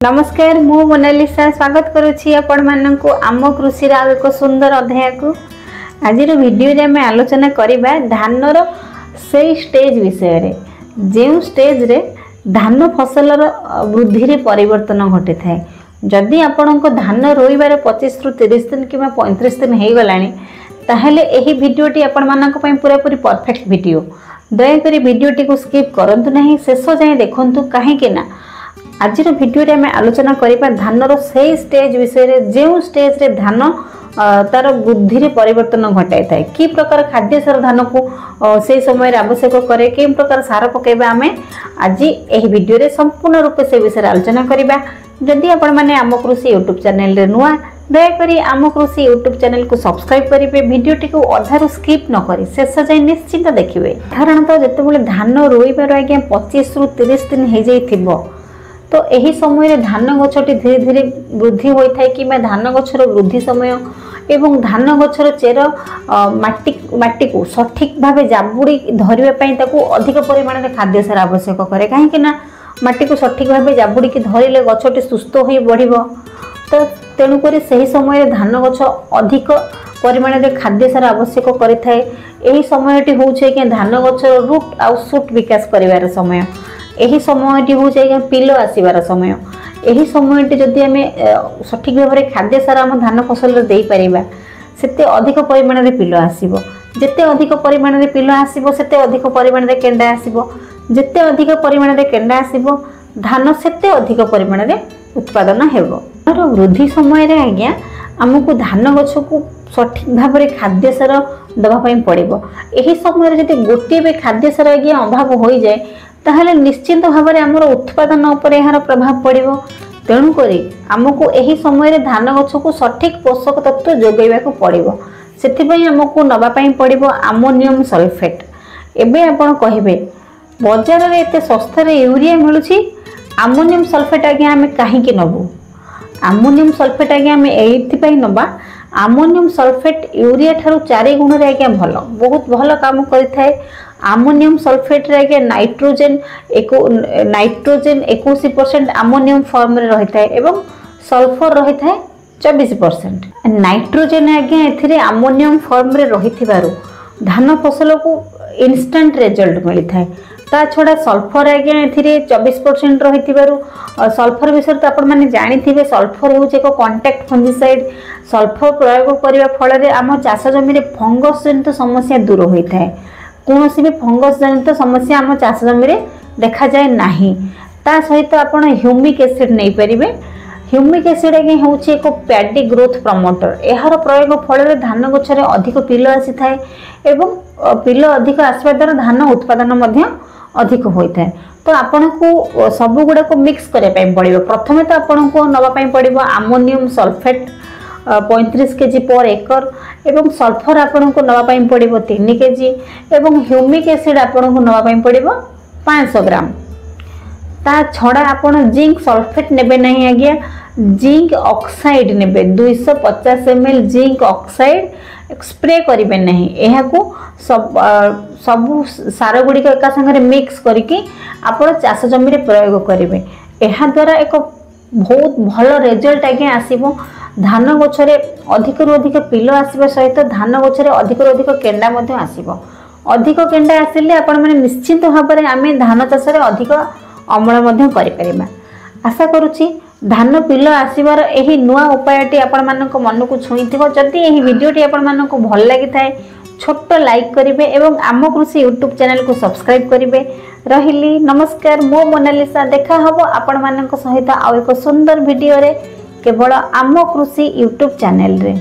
नमस्कार मु मोनालिसा स्वागत करुछि आपण माननकु आम कृषि रा एक सुंदर अध्याय को आज वीडियो रे हम आलोचना करिबा धानर से स्टेज विषय रे जे स्टेज रे धान फसल वृद्धि रे परिवर्तन घटे थाए। जदि आपणको धान रोइबार 25 रु 30 दिन कि 35 दिन हो गलानी ताहले एही वीडियोटी आपण मानक पई पूरा पूरी परफेक्ट वीडियो। दयाकोरी वीडियोटी को स्किप करंतु नहीं, शेष जाए देखंतु काहे के ना आज वीडियो रे हमें आलोचना करिबा धानर से स्टेज विषय रे जे स्टेज रे धान तार वृद्धि रे परिवर्तन घटाई थाए कि प्रकार खाद्य सार धान को से समय रे आवश्यक करे कि प्रकार सार पकेबा हमें आज एही वीडियो रे संपूर्ण रूप से विषय आलोचना करिबा। जदि आपण माने आम कृषि यूट्यूब चैनल रे नुआ दयाकोरी आम कृषि यूट्यूब चैनल को सब्सक्राइब करिवे, वीडियोटी को अधारु स्किप न करी शेष जाए निश्चिंत देखिवे। साधारणतः जेतेबेले धान रोइबार आज्ञा 25 रु 30 दिन हो जाइथिबो तो यही समय धान गछटी धीरे धीरे वृद्धि होता है कि धान गछर वृद्धि समय एवं धान गछर चेर माटी को सठिक भाव जाबुड़ी धरवाई अधिक परिमाण में खाद्य सार आवश्यक करे कहीं माटी को सठिक भाव जाबुड़ी धरले गछटी सुस्थ हो बढ़ तो तेणुक से समय धान गछ अधिक परिमाण में खाद्य सार आवश्यक करें। यही समयटी हूँ धान गछर रूट आउ सुट विकास कर समय, यही समयटी हूँ पिल आसबार समय। यही समयटी जदि आम सठिक भाव में खाद्य सार आम धान फसल दे पारिबा सेते अधिक परिमाण में पिल आसीबो, जेते अधिक परिमाण में पिल आसीबो सेते अधिक परिमाण में केंडा आसीबो, जेते अधिक परिमाण में केंडा आसीबो धान सेते अधिक परिमाण में उत्पादन हेबो। वृद्धि समय रे आज्ञा आमको धान गछ को सठिक भाव में खाद्य सार दवाई पड़ो। यही समय जदि गोटे भी खाद्य सार आज्ञा अभाव हो जाए ताहले निश्चिंत भाव में आमर उत्पादन उपर यार प्रभाव पड़ो। तेणुक आमको यही समय धान गछ को सठिक पोषक तत्व जोगाइबा पड़ो। से आमको नवापाई पड़ो आमोनियम सल्फेट। एबे आपण कहिबे बाजार रे एते सस्ता रे यूरिया मिलुछि, आमोनियम सल्फेट आज्ञा आमे काहेकि नबु? आमोनियम सल्फेट आज्ञा आमे एइथिपाई नबा आमोनियम सल्फेट यूरिया ठारू 4 गुण रे आज्ञा भल बहुत भल काम करिथाए। आमोनियम सल्फेट रे आज्ञा नाइट्रोजन 21% आमोनियम फॉर्म रे रही थाए एवं सल्फर रही थाए 24%। नाइट्रोजन आज्ञा एथिरे आमोनियम फॉर्म रे रही थिबारु धान फसल को इंस्टेंट रिजल्ट मिली थाए। ता छड़ा सल्फर आज्ञा एथिरे 24% रही थिबारु सल्फर विषय तो आपण माने जानि थिबे सल्फर होउचे एक कांटेक्ट फंजीसाइड। सल्फर प्रयोग करिवा फल रे आम चाष जमी रे फंगस जनित समस्या दूर होई थाए। कोनोसी भी फंगस जनित समस्या आम चाष जमी रे देखा जाए नाही। ता सहित आपण ह्यूमिक एसिड नै परिबे। ह्यूमिक एसिड आगे होउचे एक पैडी ग्रोथ प्रमोटर। एहार प्रयोग फल रे धान गछरे अधिक पिल आसी थाए एवं पिल अधिक आसवा द्वारा धान उत्पादन मध्य अधिक होता है। तो आपन को सब गुड़ा को मिक्स करने पड़ो। प्रथमे तो आपन को नवापाई पड़ो आमोनियम सल्फेट 35 केजी पर एकर एवं सल्फर आपन को नवापाई पड़ो 3 केजी एवं ह्यूमिक एसिड आपन को नवापाई पड़ो 500 ग्राम। ता छड़ा आपन जिंक सल्फेट नेबे नहीं आज्ञा, जिंक ऑक्साइड नेबे 250 ml जिंक ऑक्साइड स्प्रे करिवे नहीं। एहा को सब सार गुड़िक एका संगे मिक्स करके आपण चाष जमी रे प्रयोग करेंगे। एहा द्वारा एक बहुत भल रिजल्ट आगे आसीबो। धान गछरे अधिक रु अधिक पिल आसीबा सहित धान गछरे अधिक रु अधिक केंडा मध्ये आसीबो। अधिक केंडा आसिले आपण माने निश्चिंत भाव में आमे धान चाष रे अधिक अमल मध्ये करि परिबा। आशा करूची धान पिल आसबार यही नुआ उपायटी आपण मानक मन को छुईथिबो। जदि यही वीडियोटी आपण मानक भल लागि थाए छोट लाइक करिवे एवं आम कृषि यूट्यूब चैनल को सब्सक्राइब करिवे। रहिली नमस्कार मो मोनालिसा। देखा हबो आपण मानक सहित आ एक सुंदर वीडियो रे केवल आम कृषि यूट्यूब चैनल रे।